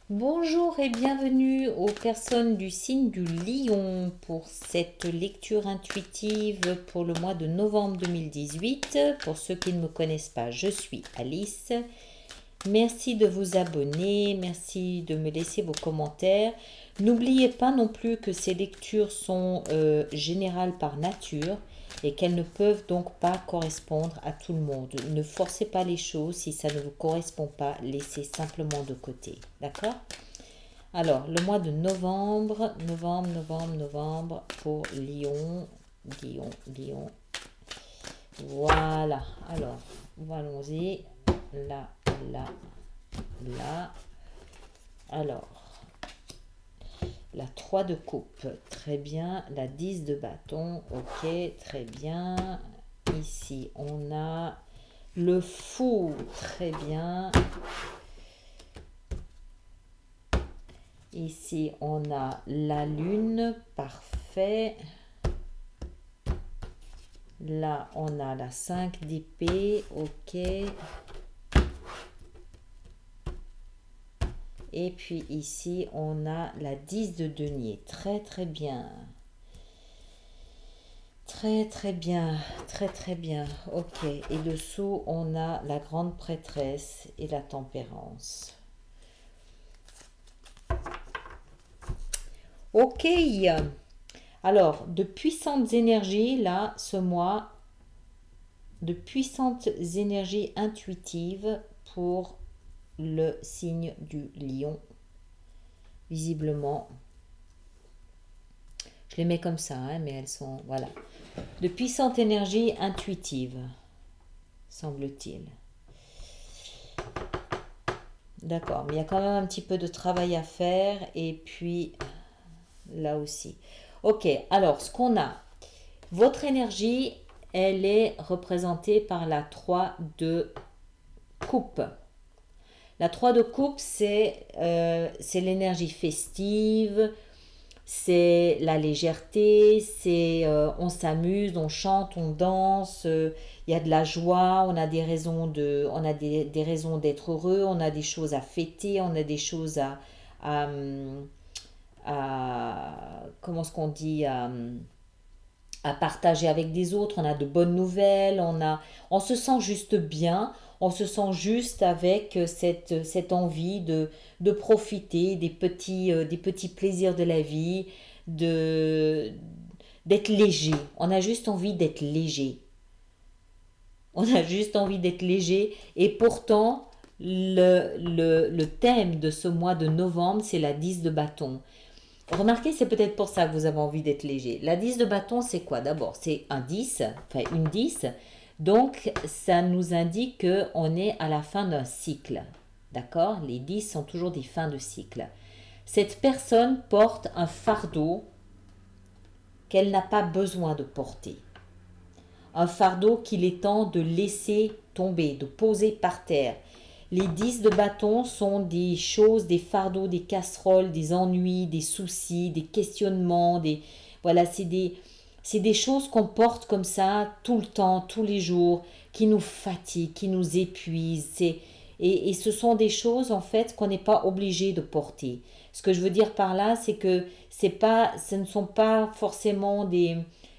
Bonjour et bienvenue aux personnes du signe du Lion pour cette lecture intuitive pour le mois de novembre 2018. Pour ceux qui ne me connaissent pas, je suis Alice. Merci de vous abonner, merci de me laisser vos commentaires. N'oubliez pas non plus que ces lectures sont générales par nature et qu'elles ne peuvent donc pas correspondre à tout le monde. Ne forcez pas les choses, si ça ne vous correspond pas, laissez simplement de côté. D'accord? Alors, le mois de novembre pour Lion, Lion. Voilà. Alors, allons-y. Là, là, là. Alors, la 3 de coupe, très bien. La 10 de bâton, ok, très bien. Ici, on a le fou, très bien. Ici, on a la lune, parfait. Là, on a la 5 d'épée, ok. Et puis ici, on a la 10 de denier, très très bien. Très très bien, très très bien, ok. Et dessous, on a la grande prêtresse et la tempérance. Ok. Alors, de puissantes énergies, là, ce mois, de puissantes énergies intuitives pour le signe du lion. Visiblement, je les mets comme ça, hein, mais elles sont, voilà. De puissantes énergies intuitives, semble-t-il. D'accord, mais il y a quand même un petit peu de travail à faire, et puis là aussi. Ok, alors ce qu'on a, votre énergie, elle est représentée par la 3 de coupe. La 3 de coupe, c'est l'énergie festive, c'est la légèreté, c'est on s'amuse, on chante, on danse, il y a de la joie, on a des raisons on a des raisons d'être heureux, on a des choses à fêter, on a des choses à, comment est-ce qu'on dit, à partager avec des autres, on a de bonnes nouvelles, on se sent juste bien, on se sent juste avec cette envie de profiter des petits plaisirs de la vie, de, d'être léger. On a juste envie d'être léger. On a juste envie d'être léger et pourtant le thème de ce mois de novembre, c'est la 10 de bâton. Remarquez, c'est peut-être pour ça que vous avez envie d'être léger. La 10 de bâton, c'est quoi? D'abord, c'est un 10, enfin une 10. Donc, ça nous indique qu'on est à la fin d'un cycle. D'accord? Les 10 sont toujours des fins de cycle. Cette personne porte un fardeau qu'elle n'a pas besoin de porter. Un fardeau qu'il est temps de laisser tomber, de poser par terre. Les 10 de bâton sont des choses, des fardeaux, des casseroles, des ennuis, des soucis, des questionnements, voilà, c'est des choses qu'on porte comme ça tout le temps, tous les jours, qui nous fatiguent, qui nous épuisent. Et ce sont des choses en fait qu'on n'est pas obligé de porter. Ce que je veux dire par là, c'est que ce ne sont pas forcément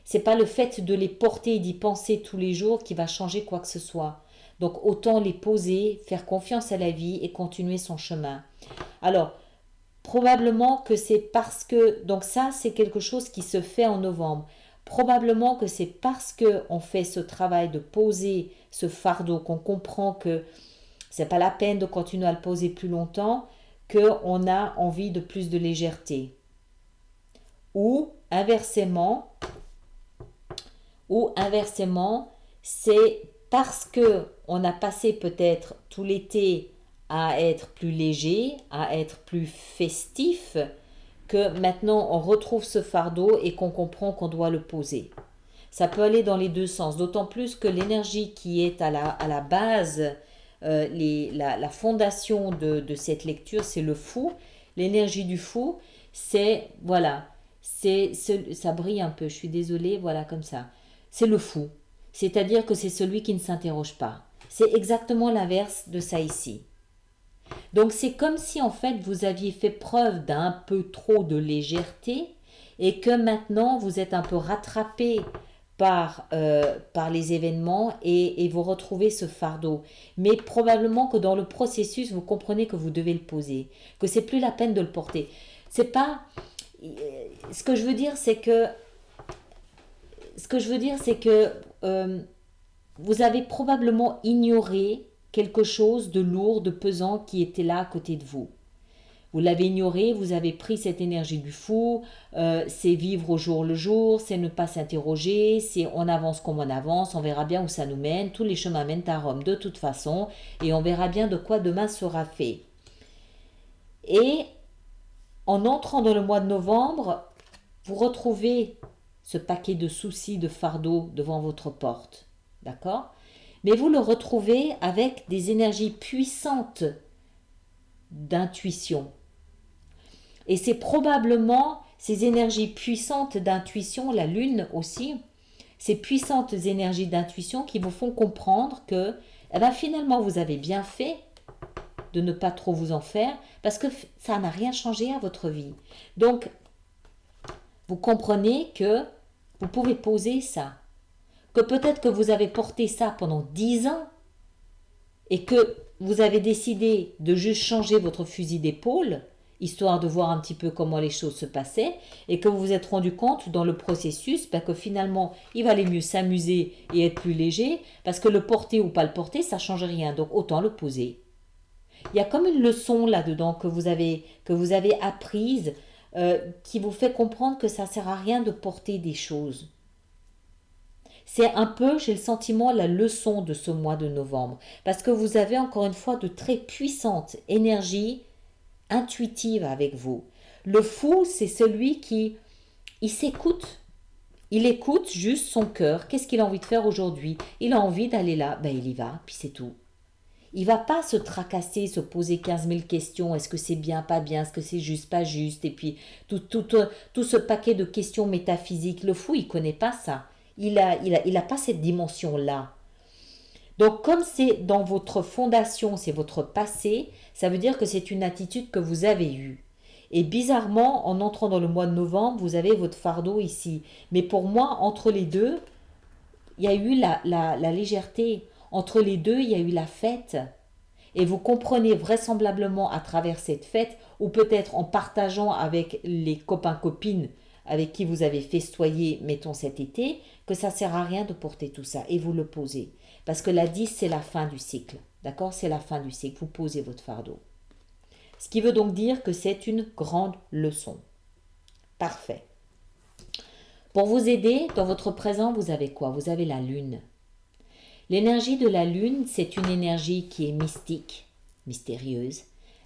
c'est pas le fait de les porter et d'y penser tous les jours qui va changer quoi que ce soit. Donc autant les poser, faire confiance à la vie et continuer son chemin. Alors, probablement que c'est parce que... Donc ça, c'est quelque chose qui se fait en novembre. Probablement que c'est parce que on fait ce travail de poser ce fardeau, qu'on comprend que c'est pas la peine de continuer à le poser plus longtemps, qu'on a envie de plus de légèreté. Ou inversement, c'est parce que on a passé peut-être tout l'été à être plus léger, à être plus festif, que maintenant on retrouve ce fardeau et qu'on comprend qu'on doit le poser. Ça peut aller dans les deux sens, d'autant plus que l'énergie qui est à la base, la fondation de cette lecture, c'est le fou. L'énergie du fou, c'est, voilà, ça brille un peu, je suis désolée, voilà, comme ça. C'est le fou. C'est-à-dire que c'est celui qui ne s'interroge pas. C'est exactement l'inverse de ça ici. Donc c'est comme si en fait vous aviez fait preuve d'un peu trop de légèreté et que maintenant vous êtes un peu rattrapé par les événements et vous retrouvez ce fardeau. Mais probablement que dans le processus, vous comprenez que vous devez le poser, que c'est plus la peine de le porter. C'est pas... Ce que je veux dire, c'est que... Vous avez probablement ignoré quelque chose de lourd, de pesant qui était là à côté de vous. Vous l'avez ignoré, vous avez pris cette énergie du fou, c'est vivre au jour le jour, c'est ne pas s'interroger, c'est on avance comme on avance, on verra bien où ça nous mène, tous les chemins mènent à Rome de toute façon, et on verra bien de quoi demain sera fait. Et en entrant dans le mois de novembre, vous retrouvez ce paquet de soucis, de fardeaux devant votre porte, d'accord? Mais vous le retrouvez avec des énergies puissantes d'intuition. Et c'est probablement ces énergies puissantes d'intuition, la lune aussi, ces puissantes énergies d'intuition qui vous font comprendre que finalement vous avez bien fait de ne pas trop vous en faire parce que ça n'a rien changé à votre vie. Donc, vous comprenez que vous pouvez poser ça. Que peut-être que vous avez porté ça pendant 10 ans et que vous avez décidé de juste changer votre fusil d'épaule, histoire de voir un petit peu comment les choses se passaient, et que vous vous êtes rendu compte dans le processus que finalement, il valait mieux s'amuser et être plus léger, parce que le porter ou pas le porter, ça ne change rien, donc autant le poser. Il y a comme une leçon là-dedans que vous avez apprise, qui vous fait comprendre que ça ne sert à rien de porter des choses. C'est un peu, j'ai le sentiment, la leçon de ce mois de novembre. Parce que vous avez encore une fois de très puissantes énergies intuitives avec vous. Le fou, c'est celui qui, il s'écoute. Il écoute juste son cœur. Qu'est-ce qu'il a envie de faire aujourd'hui? Il a envie d'aller là, il y va, puis c'est tout. Il va pas se tracasser, se poser 15 000 questions. Est-ce que c'est bien, pas bien? Est-ce que c'est juste, pas juste? Et puis tout ce paquet de questions métaphysiques. Le fou, il connaît pas ça. Il a pas cette dimension-là. Donc, comme c'est dans votre fondation, c'est votre passé, ça veut dire que c'est une attitude que vous avez eue. Et bizarrement, en entrant dans le mois de novembre, vous avez votre fardeau ici. Mais pour moi, entre les deux, il y a eu la légèreté. Entre les deux, il y a eu la fête. Et vous comprenez vraisemblablement à travers cette fête, ou peut-être en partageant avec les copains-copines avec qui vous avez festoyé, mettons cet été, que ça ne sert à rien de porter tout ça. Et vous le posez. Parce que la 10, c'est la fin du cycle. D'accord? C'est la fin du cycle. Vous posez votre fardeau. Ce qui veut donc dire que c'est une grande leçon. Parfait. Pour vous aider, dans votre présent, vous avez quoi? Vous avez la lune. L'énergie de la lune, c'est une énergie qui est mystique, mystérieuse.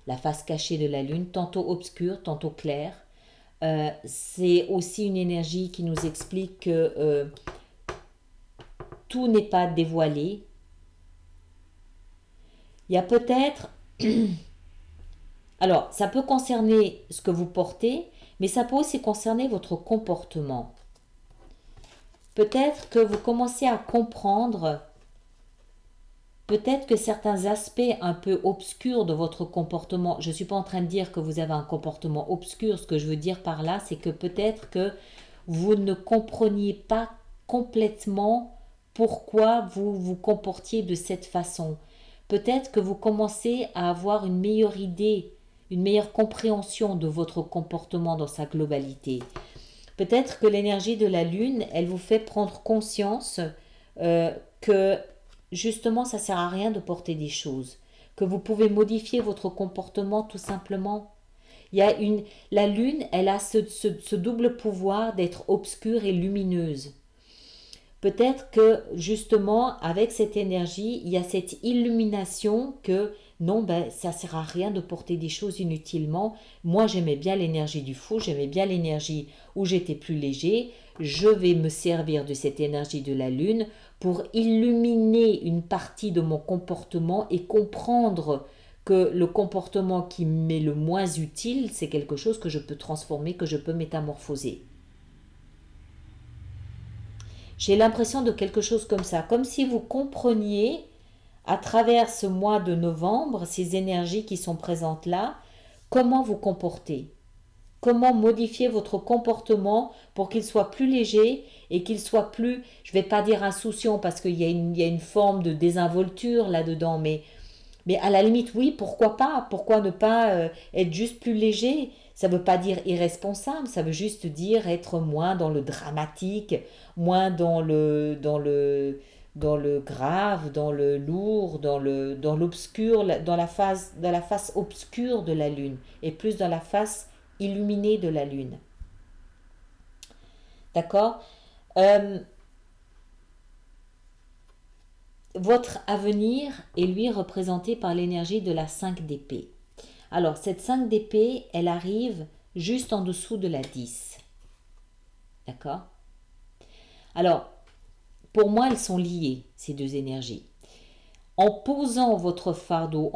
La face cachée de la lune, tantôt obscure, tantôt claire. C'est aussi une énergie qui nous explique que tout n'est pas dévoilé. Il y a peut-être... Alors, ça peut concerner ce que vous portez, mais ça peut aussi concerner votre comportement. Peut-être que vous commencez à comprendre, peut-être que certains aspects un peu obscurs de votre comportement, je ne suis pas en train de dire que vous avez un comportement obscur, ce que je veux dire par là, c'est que peut-être que vous ne compreniez pas complètement pourquoi vous vous comportiez de cette façon. Peut-être que vous commencez à avoir une meilleure idée, une meilleure compréhension de votre comportement dans sa globalité. Peut-être que l'énergie de la lune, elle vous fait prendre conscience que justement ça ne sert à rien de porter des choses, que vous pouvez modifier votre comportement tout simplement. La lune, elle a ce double pouvoir d'être obscure et lumineuse. Peut-être que justement avec cette énergie, il y a cette illumination que non, ça ne sert à rien de porter des choses inutilement. Moi, j'aimais bien l'énergie du fou, j'aimais bien l'énergie où j'étais plus léger. Je vais me servir de cette énergie de la lune pour illuminer une partie de mon comportement et comprendre que le comportement qui m'est le moins utile, c'est quelque chose que je peux transformer, que je peux métamorphoser. J'ai l'impression de quelque chose comme ça, comme si vous compreniez à travers ce mois de novembre, ces énergies qui sont présentes là, comment vous comporter. Comment modifier votre comportement pour qu'il soit plus léger et qu'il soit plus, je ne vais pas dire insouciant parce qu'il y a une forme de désinvolture là-dedans, mais à la limite, oui, pourquoi pas? Pourquoi ne pas être juste plus léger? Ça ne veut pas dire irresponsable, ça veut juste dire être moins dans le dramatique, moins dans le grave, dans le lourd, dans l'obscur, dans la face obscure de la lune, et plus dans la face illuminée de la lune. D'accord? Euh, Votre avenir est lui représenté par l'énergie de la 5 d'épée. Alors, cette 5 d'épée, elle arrive juste en dessous de la 10. D'accord? Alors, pour moi, elles sont liées, ces deux énergies. En posant votre fardeau,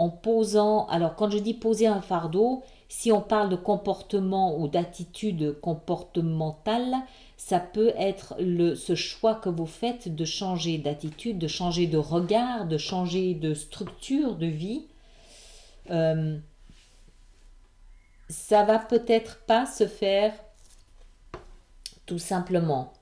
alors quand je dis poser un fardeau, si on parle de comportement ou d'attitude comportementale, ça peut être ce choix que vous faites de changer d'attitude, de changer de regard, de changer de structure de vie. Ça va peut-être pas se faire tout simplement.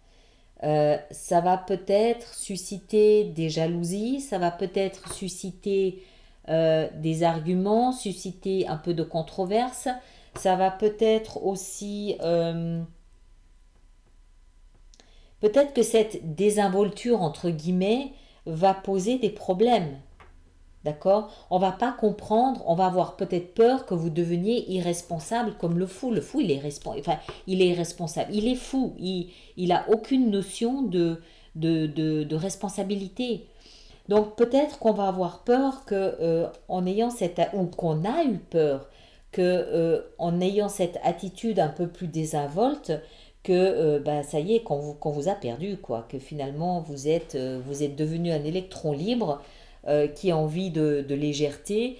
Ça va peut-être susciter des jalousies, ça va peut-être susciter des arguments, susciter un peu de controverse, ça va peut-être aussi... peut-être que cette désinvolture, entre guillemets, va poser des problèmes. D'accord? On va pas comprendre, on va avoir peut-être peur que vous deveniez irresponsable comme le fou. Le fou, il est irresponsable, il est fou, il a aucune notion de responsabilité. Donc peut-être qu'on va avoir peur que en ayant ou qu'on a eu peur que en ayant cette attitude un peu plus désinvolte, que ça y est, qu'on vous a perdu, quoi, que finalement vous êtes devenu un électron libre qui a envie de légèreté,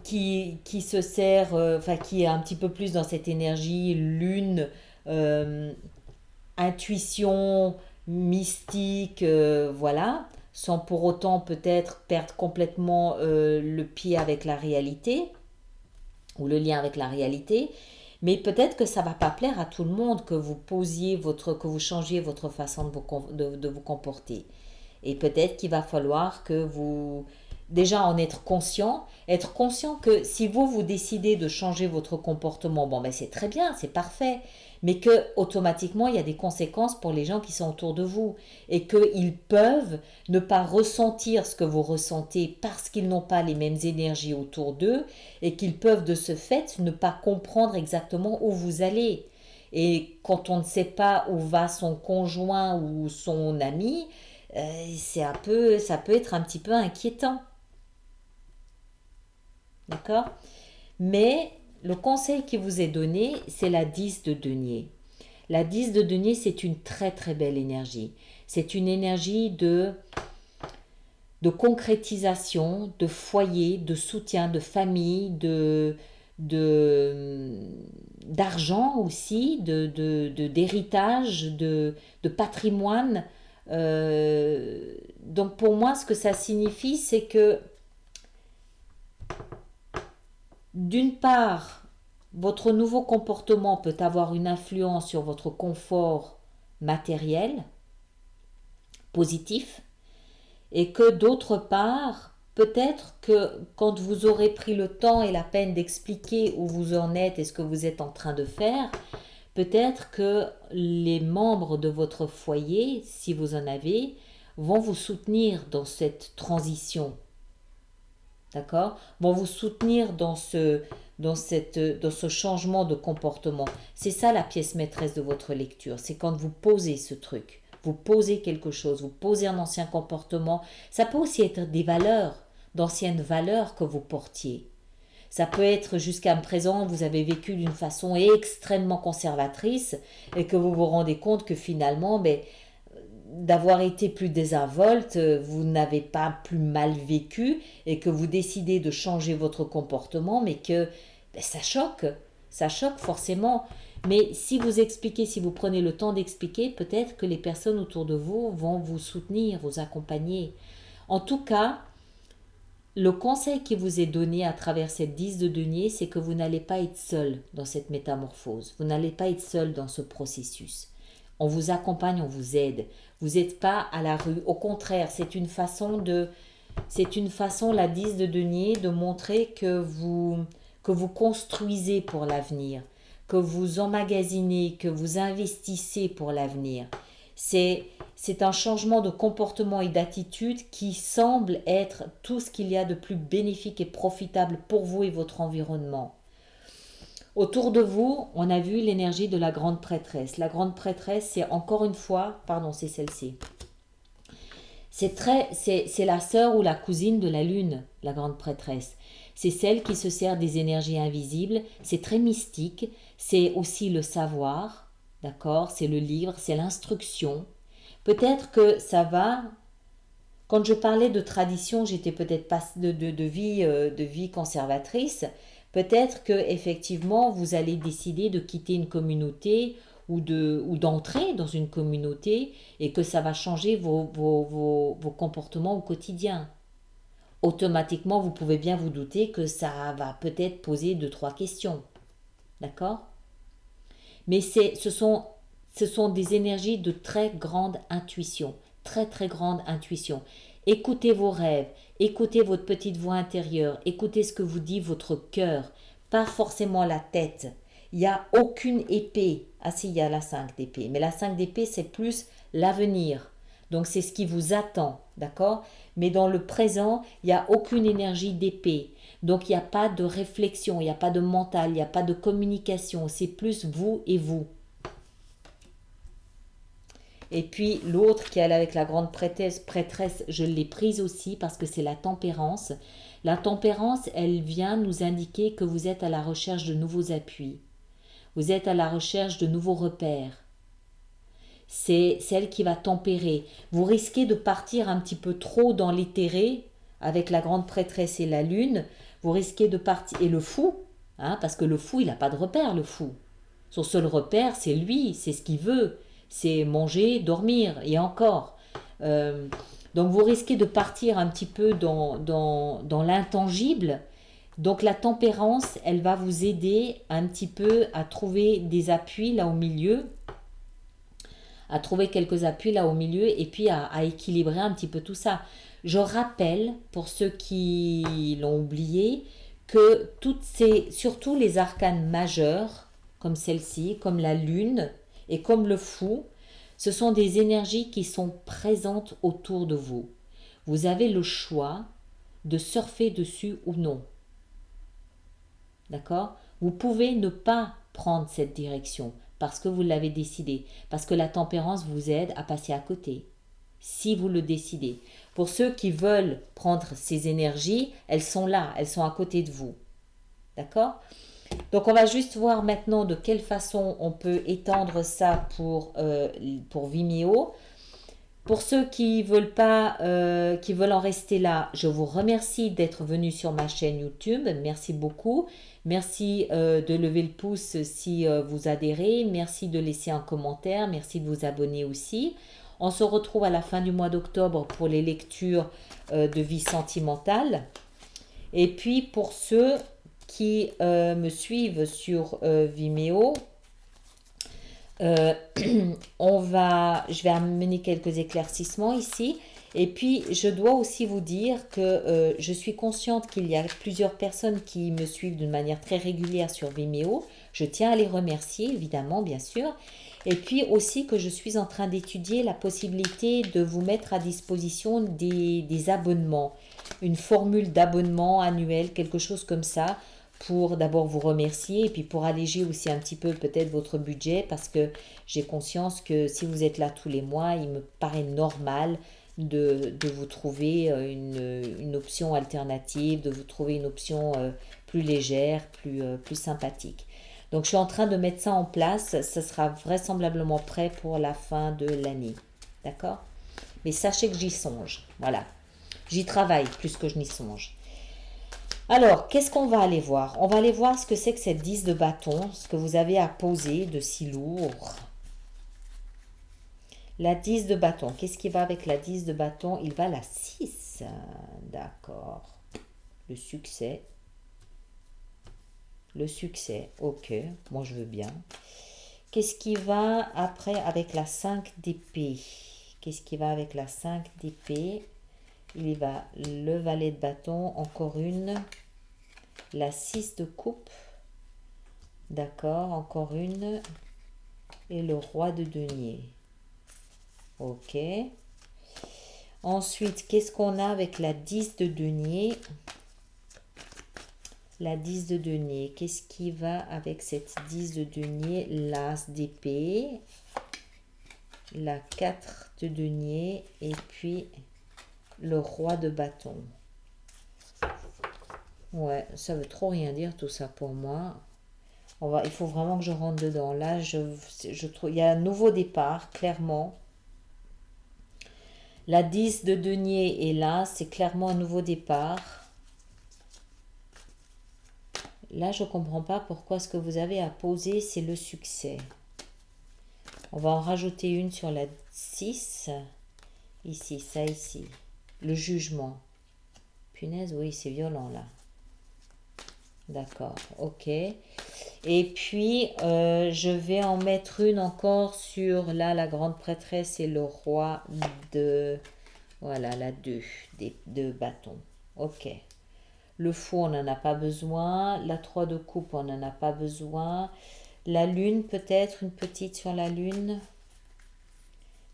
qui se sert, qui est un petit peu plus dans cette énergie lune, euh, intuition mystique, voilà, sans pour autant peut-être perdre complètement le pied avec la réalité ou le lien avec la réalité. Mais peut-être que ça va pas plaire à tout le monde que que vous changiez votre façon de vous comporter. Et peut-être qu'il va falloir que vous, déjà en être conscient que si vous décidez de changer votre comportement, bon ben c'est très bien, c'est parfait, mais que automatiquement il y a des conséquences pour les gens qui sont autour de vous et qu'ils peuvent ne pas ressentir ce que vous ressentez parce qu'ils n'ont pas les mêmes énergies autour d'eux et qu'ils peuvent de ce fait ne pas comprendre exactement où vous allez. Et quand on ne sait pas où va son conjoint ou son ami, ça peut être un petit peu inquiétant. D'accord? Mais le conseil qui vous est donné, c'est la 10 de denier. La 10 de denier, c'est une très très belle énergie. C'est une énergie de concrétisation, de foyer, de soutien, de famille, d'argent aussi, d'héritage, de patrimoine. Donc pour moi, ce que ça signifie, c'est que d'une part, votre nouveau comportement peut avoir une influence sur votre confort matériel, positif, et que d'autre part, peut-être que quand vous aurez pris le temps et la peine d'expliquer où vous en êtes et ce que vous êtes en train de faire, peut-être que les membres de votre foyer, si vous en avez, vont vous soutenir dans cette transition. D'accord? Vont vous soutenir dans ce changement de comportement. C'est ça la pièce maîtresse de votre lecture. C'est quand vous posez ce truc. Vous posez quelque chose, vous posez un ancien comportement. Ça peut aussi être des valeurs, d'anciennes valeurs que vous portiez. Ça peut être jusqu'à présent, vous avez vécu d'une façon extrêmement conservatrice et que vous vous rendez compte que finalement, d'avoir été plus désinvolte, vous n'avez pas plus mal vécu et que vous décidez de changer votre comportement, mais que ça choque forcément. Mais si vous expliquez, si vous prenez le temps d'expliquer, peut-être que les personnes autour de vous vont vous soutenir, vous accompagner. En tout cas, le conseil qui vous est donné à travers cette 10 de denier, c'est que vous n'allez pas être seul dans cette métamorphose. Vous n'allez pas être seul dans ce processus. On vous accompagne, on vous aide. Vous n'êtes pas à la rue. Au contraire, c'est une façon, la 10 de denier, de montrer que vous construisez pour l'avenir, que vous emmagasinez, que vous investissez pour l'avenir. C'est un changement de comportement et d'attitude qui semble être tout ce qu'il y a de plus bénéfique et profitable pour vous et votre environnement. Autour de vous, on a vu l'énergie de la grande prêtresse. La grande prêtresse, c'est encore une fois, pardon, c'est celle-ci. C'est la sœur ou la cousine de la lune, la grande prêtresse. C'est celle qui se sert des énergies invisibles. C'est très mystique. C'est aussi le savoir, d'accord? C'est le livre, c'est l'instruction. Peut-être que ça va. Quand je parlais de tradition, j'étais peut-être pas de vie conservatrice. Peut-être que effectivement, vous allez décider de quitter une communauté ou d'entrer dans une communauté et que ça va changer vos comportements au quotidien. Automatiquement, vous pouvez bien vous douter que ça va peut-être poser 2-3 questions. D'accord? Mais ce sont des énergies de très grande intuition. Très très grande intuition. Écoutez vos rêves, écoutez votre petite voix intérieure, écoutez ce que vous dit votre cœur, pas forcément la tête. Il n'y a aucune épée. Ah si, il y a la 5 d'épée. Mais la 5 d'épée, c'est plus l'avenir. Donc c'est ce qui vous attend, d'accord? Mais dans le présent, il n'y a aucune énergie d'épée. Donc il n'y a pas de réflexion, il n'y a pas de mental, il n'y a pas de communication. C'est plus vous et vous. Et puis l'autre qui est avec la grande prêtresse, je l'ai prise aussi parce que c'est la tempérance. La tempérance, elle vient nous indiquer que vous êtes à la recherche de nouveaux appuis. Vous êtes à la recherche de nouveaux repères. C'est celle qui va tempérer. Vous risquez de partir un petit peu trop dans l'éthéré avec la grande prêtresse et la lune. Vous risquez de partir. Et le fou, hein, parce que le fou, il n'a pas de repère, le fou. Son seul repère, c'est lui, c'est ce qu'il veut. C'est manger, dormir, et encore. Donc vous risquez de partir un petit peu dans l'intangible. Donc la tempérance, elle va vous aider un petit peu à trouver des appuis là au milieu, à trouver quelques appuis là au milieu et puis à équilibrer un petit peu tout ça. Je rappelle, pour ceux qui l'ont oublié, que surtout les arcanes majeurs, comme celle-ci, comme la lune et comme le fou, ce sont des énergies qui sont présentes autour de vous. Vous avez le choix de surfer dessus ou non. D'accord? Vous pouvez ne pas prendre cette direction parce que vous l'avez décidé, parce que la tempérance vous aide à passer à côté, si vous le décidez. Pour ceux qui veulent prendre ces énergies, elles sont là, elles sont à côté de vous. D'accord? Donc on va juste voir maintenant de quelle façon on peut étendre ça pour Vimeo. Pour ceux qui veulent pas, qui veulent en rester là, je vous remercie d'être venus sur ma chaîne YouTube. Merci beaucoup. Merci de lever le pouce si vous adhérez. Merci de laisser un commentaire. Merci de vous abonner aussi. On se retrouve à la fin du mois d'octobre pour les lectures de vie sentimentale. Et puis pour ceux qui me suivent sur Vimeo, je vais amener quelques éclaircissements ici. Et puis, je dois aussi vous dire que je suis consciente qu'il y a plusieurs personnes qui me suivent d'une manière très régulière sur Vimeo. Je tiens à les remercier, évidemment, bien sûr. Et puis aussi que je suis en train d'étudier la possibilité de vous mettre à disposition des abonnements. Une formule d'abonnement annuel, quelque chose comme ça, pour d'abord vous remercier et puis pour alléger aussi un petit peu peut-être votre budget parce que j'ai conscience que si vous êtes là tous les mois, il me paraît normal de vous trouver une option alternative, de vous trouver une option plus légère, plus sympathique. Donc je suis en train de mettre ça en place, ça sera vraisemblablement prêt pour la fin de l'année. D'accord? Mais sachez que j'y songe, voilà. J'y travaille plus que je n'y songe. Alors, qu'est-ce qu'on va aller voir? On va aller voir ce que c'est que cette 10 de bâton, ce que vous avez à poser de si lourd. La 10 de bâton, qu'est-ce qui va avec la 10 de bâton? Il va la 6. D'accord. Le succès. Le succès, ok, moi je veux bien. Qu'est-ce qui va après avec la 5 d'épée? Qu'est-ce qui va avec la 5 d'épée? Il y va le valet de bâton, encore une. La 6 de coupe. D'accord, encore une. Et le roi de denier. Ok. Ensuite, qu'est-ce qu'on a avec la 10 de denier? La 10 de denier. Qu'est-ce qui va avec cette 10 de denier? L'as d'épée. La 4 de denier. Et puis le roi de bâton. Ouais, ça veut trop rien dire tout ça pour moi. Il faut vraiment que je rentre dedans. Là, je trouve, il y a un nouveau départ, clairement. La 10 de denier est là, c'est clairement un nouveau départ. Là, je ne comprends pas pourquoi ce que vous avez à poser, c'est le succès. On va en rajouter une sur la 6. Ici, ça ici. Le jugement. Punaise, oui, c'est violent là. D'accord, ok. Et puis, je vais en mettre une encore sur, là, la grande prêtresse et le roi de... Voilà, la 2 de bâton. Ok. Le fou, on n'en a pas besoin. La 3 de coupe, on n'en a pas besoin. La lune, peut-être, une petite sur la lune.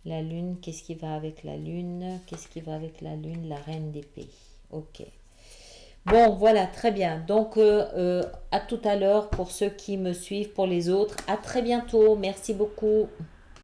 La lune, qu'est-ce qui va avec la lune? Qu'est-ce qui va avec la lune? La reine d'épée. Ok. Bon, voilà, très bien. Donc, à tout à l'heure pour ceux qui me suivent, pour les autres. À très bientôt. Merci beaucoup.